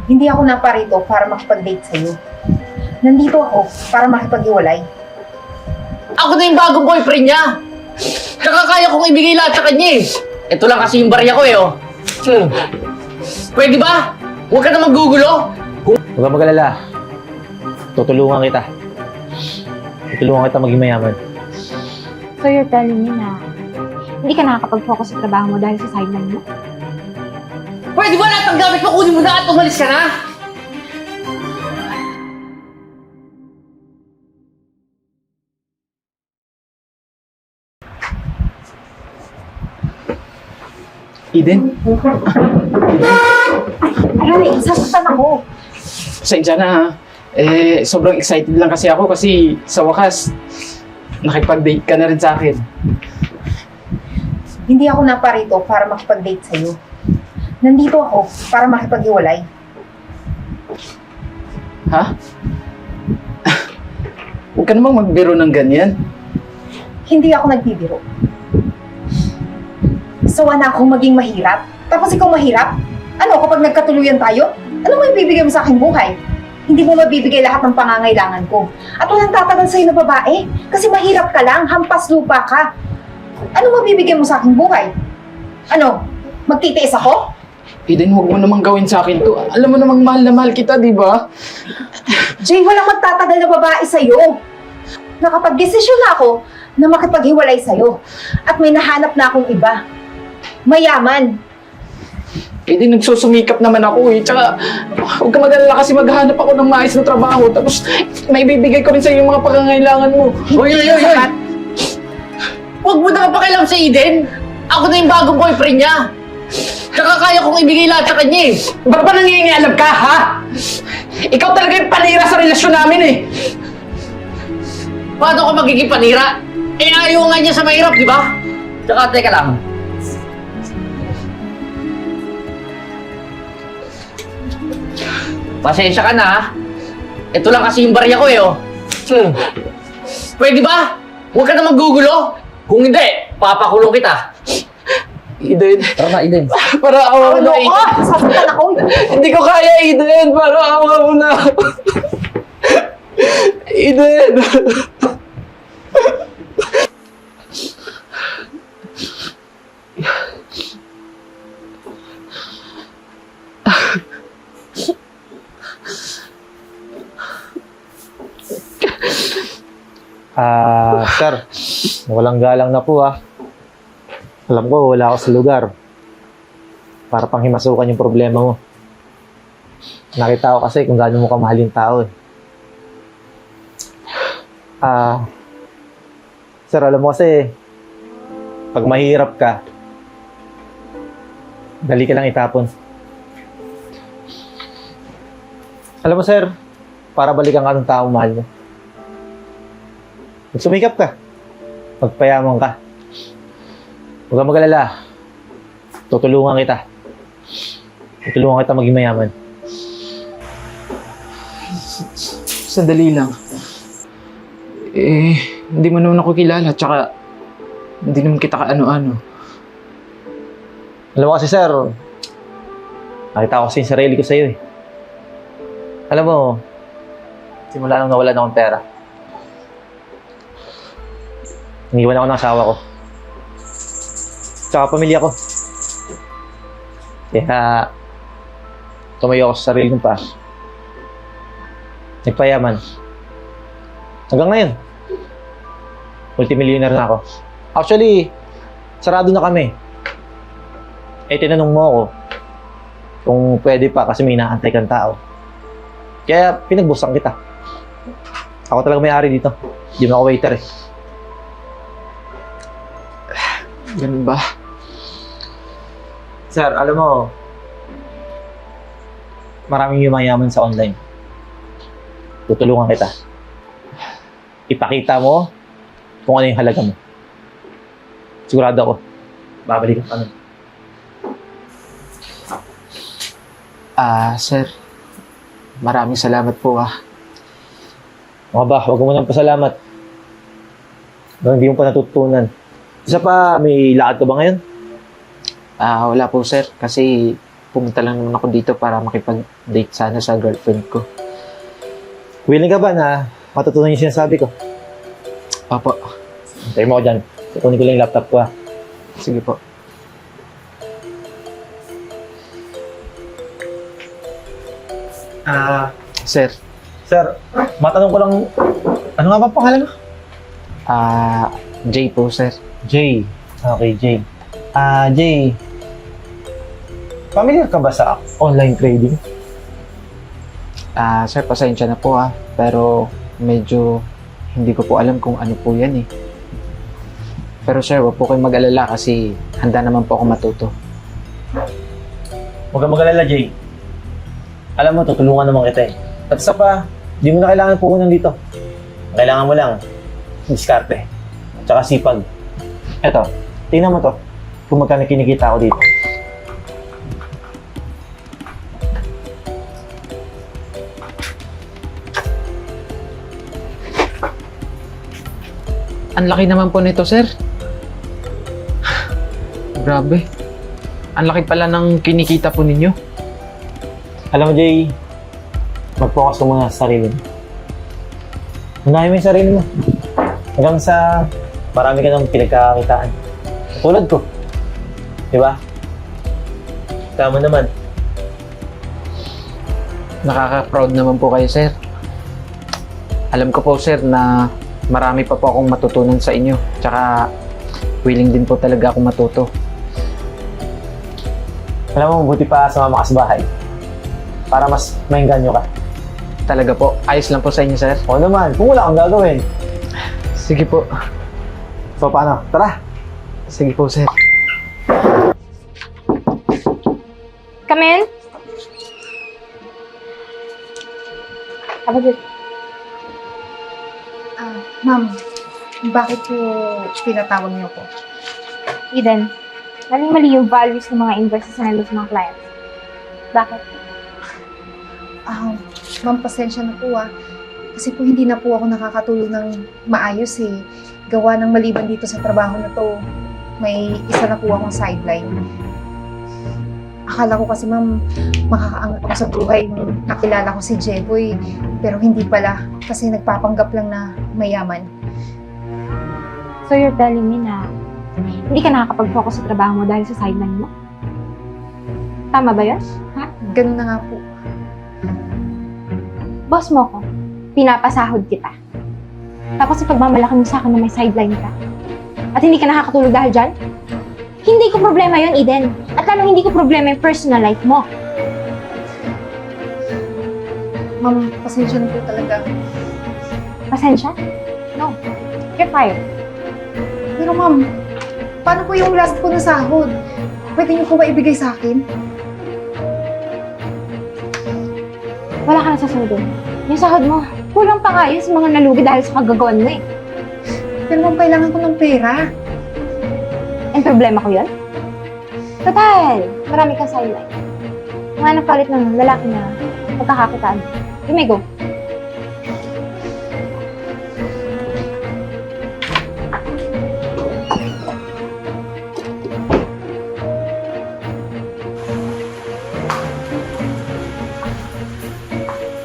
Hindi ako naparito para makipag-date sa'yo. Nandito ako para makipag-iwalay. Ako na yung bagong boyfriend niya. Tsaka kaya kong ibigay lahat sa kanya eh. Ito lang kasi yung barya ko eh, oh. Pwede ba? Huwag ka na maggugulo. Huwag kang mag-alala. Tutulungan kita. Tutulungan kita maging mayaman. So you're telling me na hindi ka nakakapag-focus sa trabaho mo dahil sa sideline mo? Pwede ba lahat ng gamit mo kunin mo na at umalis ka na? Eden, Aray, sasaktan ako. pasensya na ha. Sobrang excited lang kasi ako kasi sa wakas, nakipag-date ka na rin sa akin. Hindi ako naparito para makipag-date sa'yo. Nandito ako para makipag-iwalay. Ha? Huwag ka namang magbiro ng ganyan. Hindi ako nagbibiro. Sawa na akong maging mahirap. Tapos ikaw mahirap? Ano, kapag nagkatuluyan tayo? Ano mo ibibigay mo sa aking buhay? Hindi mo mabibigay lahat ng pangangailangan ko. At walang tatagal sa'yo na babae. Kasi mahirap ka lang, hampas lupa ka. Ano mabibigay mo sa aking buhay? Ano, magtitiis ako? Eden, huwag mo namang gawin sa akin to. Alam mo namang mahal na mahal kita, di ba? Jay, walang magtatagal na babae sa'yo. Nakapag-desisyon na ako na makipaghiwalay sa'yo. At may nahanap na akong iba. Mayaman. Eden, nagsusumikap naman ako eh. Tsaka, huwag ka mag-alala kasi maghanap ako ng maayos na trabaho. Tapos, may bibigay ko rin sa yung mga pangangailangan mo. Hoy! Huwag mo na kapakialam sa Eden. Ako na yung bagong boyfriend niya. Tsaka kaya kong ibigay lahat sa kanya eh. Ba't ba nangingialam ka, ha? Ikaw talaga yung panira sa relasyon namin eh. Paano ka magiging panira? Eh ayaw nga niya sa mahirap, di ba? Tsaka teka lang. Pasensya ka na ha. Ito lang kasi yung barya ko eh, oh. Pwede ba? Huwag ka na maggugulo. Kung hindi, papakulong kita. Eden, Tara na, Eden. para awa mo Ano na, ko? Eden. Sasaktan ako. Hindi ko kaya, Eden. Para awa mo na. Eden. Sir, walang galang na po Alam ko, wala ako sa lugar. Para panghimasukan yung problema mo. Nakita ko kasi kung gaano mo kamahal yung tao Sir, alam mo kasi, pag mahirap ka, dali ka lang itapon. Alam mo sir, para balikan ka ng taong mahal mo. Magsumikap ka. Magpayaman ka. Huwag kang mag-alala. Tutulungan kita. Tutulungan kita maging mayaman. Sandali lang. Hindi mo naman ako kilala. Tsaka, hindi naman kita ka-ano-ano. Alam mo kasi sir, nakita ko kasi yung sarili ko sa'yo Alam mo, simula nang nawalan akong pera. Iniwan ako ng asawa ko. Tsaka pamilya ko. Kaya, tumayo ako sa sarili kong paa. Nagpayaman. Hanggang ngayon, multimillionaire na ako. Actually, sarado na kami. Tinanong mo ako kung pwede pa kasi may inaantay kang tao. Kaya pinagbusan kita. Ako talaga may-ari dito. Hindi mo ako waiter Ganun ba? Sir, alam mo, maraming yumayaman sa online. Tutulungan kita. Ipakita mo kung ano yung halaga mo. Sigurado ako, babalikan ka nun. Sir, maraming salamat po Mga ba, huwag mo nang pasalamat. Hindi mo pa natutunan. Isa pa, may lakad ka ba ngayon? Wala po sir, kasi pumunta lang naman ako dito para makipag-date sana sa girlfriend ko. Willing ka ba na matutunan yung sinasabi ko? Opo. Tayo mo ako dyan. Kukunin ko lang yung laptop ko, ha? Sige po. Sir, Sir, matanong ko lang, ano nga ba pangalan mo? Jay po, sir. Jay. Okay, Jay. Jay, familiar ka ba sa online trading? Sir, pasensya na po pero medyo hindi ko po alam kung ano po yan eh. Pero sir, wag po kayong mag-alala kasi handa naman po ako matuto. Huwag kang mag-alala, Jay. Alam mo, tutulungan naman kita eh. At isa pa, di mo na kailangan pukunan dito. Ang kailangan mo lang, diskarte. Tsaka sipag. Eto, tingnan mo to. Kung magkano kinikita ako dito. Ang laki naman po nito, sir. Grabe. Ang laki pala ng kinikita po ninyo. Alam mo, Jay, mag-focus ka muna sa sarili mo. Unahin mo yung sarili mo. Hanggang sa marami ka nang pinagkakakitaan. Tulad ko. Diba? Tama naman. Nakaka-proud naman po kayo, sir. Alam ko po, sir, na marami pa po akong matutunan sa inyo. Tsaka, willing din po talaga akong matuto. Alam mo, mabuti pa sumama ka sa bahay. Para mas maingganyo ka. Talaga po, ayos lang po sa inyo, sir. O naman, kung wala kang gagawin. Sige po. So, paano? Tara! Sige po, sir. Come in. Have a good... Ma'am, bakit po pinatawag niyo ko? Eden, mali yung values ng mga investors na nandun sa mga clients. Bakit? Ma'am, pasensya na po Kasi po hindi na po ako nakakatulong ng maayos eh. Gawa ng maliban dito sa trabaho na to, may isa na po akong sideline. Akala ko kasi ma'am, makakaangat ako sa buhay nung nakilala ko si Jeboy. Pero hindi pala, kasi nagpapanggap lang na mayaman. So you're telling me na hindi ka nakakapag-focus sa trabaho mo dahil sa sideline mo? Tama ba yun? Ha? Ganun na nga po. Boss mo ko, pinapasahod kita. Tapos ipagmamalaki mo sa akin na may sideline ka. At hindi ka nakakatulog dahil dyan? Hindi ko problema yon, Eden. At lalo hindi ko problema yung personal life mo. Ma'am, pasensya na po talaga. Pasensya? No. You're fired. Pero ma'am, paano po yung last ko na sahod? Pwede niyo po ba ibigay sa akin? Wala ka na sa sahod. Yung sahod mo, kulang pa nga yun sa mga nalugi dahil sa kagagawan mo eh. Pero ma'am, kailangan ko ng pera. And problema ko yun? Total, marami kang sideline. Mga napalit ng lalaki na pagkakakitaan. You may go.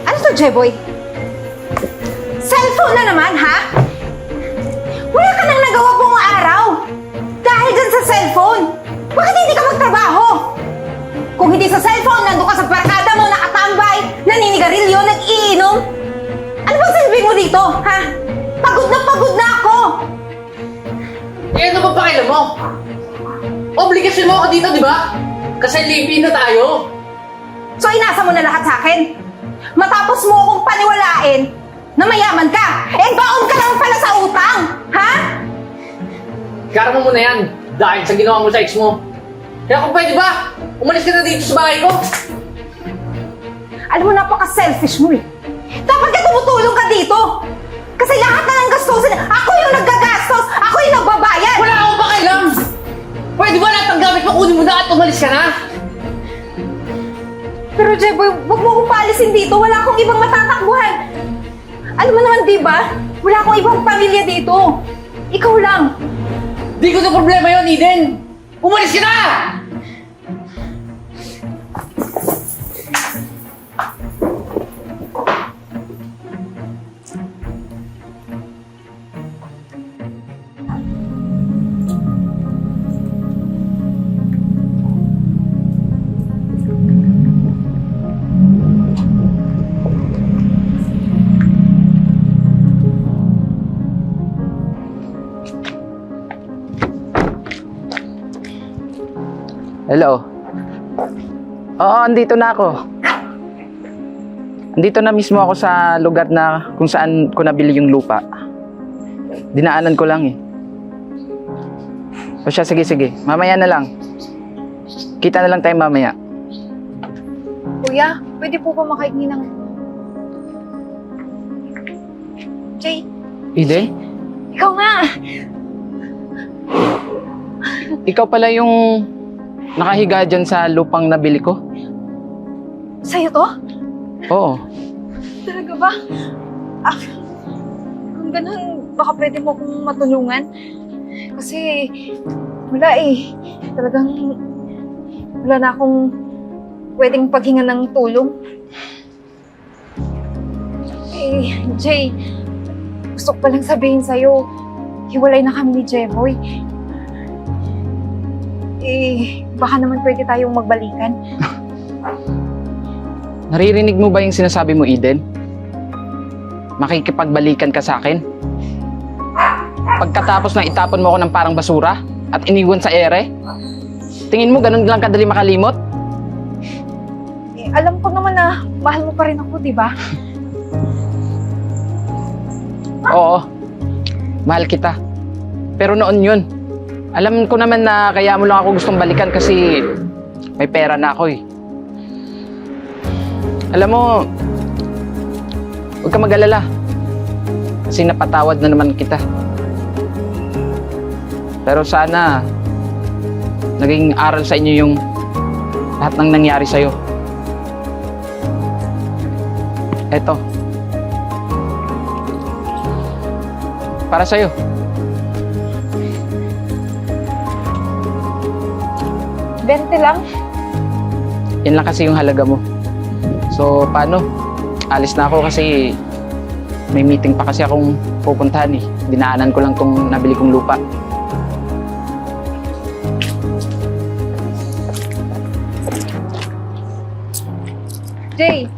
Ano to, Jeboy? Cellphone na naman, ha? Wala ka nang nagawa buong araw. Dahil dyan sa cellphone. Bakit hindi ka magtrabaho? Kung hindi sa cellphone, nandun ka sa barkada mo, nakatambay, naninigarilyo, nag-iinom. Ano ba silbi mo dito, ha? Pagod na ako. Eh, ano ba pakialam mo? Obligasyon mo ako dito, di ba? Kasi lipi na tayo. So inasa mo na lahat sa akin? Matapos mo akong paniwalain na mayaman ka, eh baon ka lang pala sa utang, ha? Kara mo muna yan dahil sa ginawa mo sa ex mo. Kaya kung pwede ba, umalis ka na dito sa bahay ko. Alam mo, napaka-selfish mo eh. Dapat ka tumutulong ka dito. Kasi lahat na ng gastusin, ako yung naggagastos, ako yung nagbabayad. Wala akong pakialam. Pwede ba lahat ng gamit mo kunin mo na at umalis ka na? Pero Jeboy, wag mo akong paalisin dito. Wala akong ibang matatakbuhan. Alam mo naman, di ba? Wala akong ibang pamilya dito. Ikaw lang. Di ko na problema yon, Eden. Umalis ka na! Hello? Oo, andito na ako. Andito na mismo ako sa lugar na kung saan ko nabili yung lupa. Dinaanan ko lang eh. O siya, sige. Mamaya na lang. Kita na lang tayo mamaya. Kuya, pwede po ba makahingi ng... Jay, Eden? ikaw nga! Ikaw pala yung nakahiga dyan sa lupang nabili ko? Sa'yo to? Oo. Talaga ba? Kung ganun, baka pwede mo akong matulungan. Kasi wala eh. Talagang wala na akong pwedeng paghinga ng tulong. Eh, Jay, gusto ko palang sabihin sa'yo, hiwalay na kami ni Jeboy. Eh, baka naman pwede tayong magbalikan. Naririnig mo ba yung sinasabi mo, Eden? Makikipagbalikan ka sa akin? Pagkatapos na itapon mo ako ng parang basura at iniwan sa ere? Tingin mo ganun lang kadali makalimot? Eh, alam ko naman na mahal mo pa rin ako, di ba? Oo, mahal kita. Pero noon yun. Alam ko naman na kaya mo lang ako gustong balikan kasi may pera na ako eh. Alam mo, huwag ka mag-alala. Kasi napatawad na naman kita. Pero sana, naging aral sa inyo yung lahat ng nangyari sa'yo. Eto. Para sa'yo. $20 lang? Yan lang kasi yung halaga mo. So, paano? Alis na ako kasi may meeting pa kasi akong pupuntahan eh. Dinaanan ko lang tong nabili kong lupa. Jay,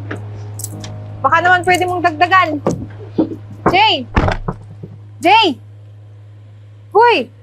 baka naman pwede mong dagdagan. Jay! Jay! Hoy!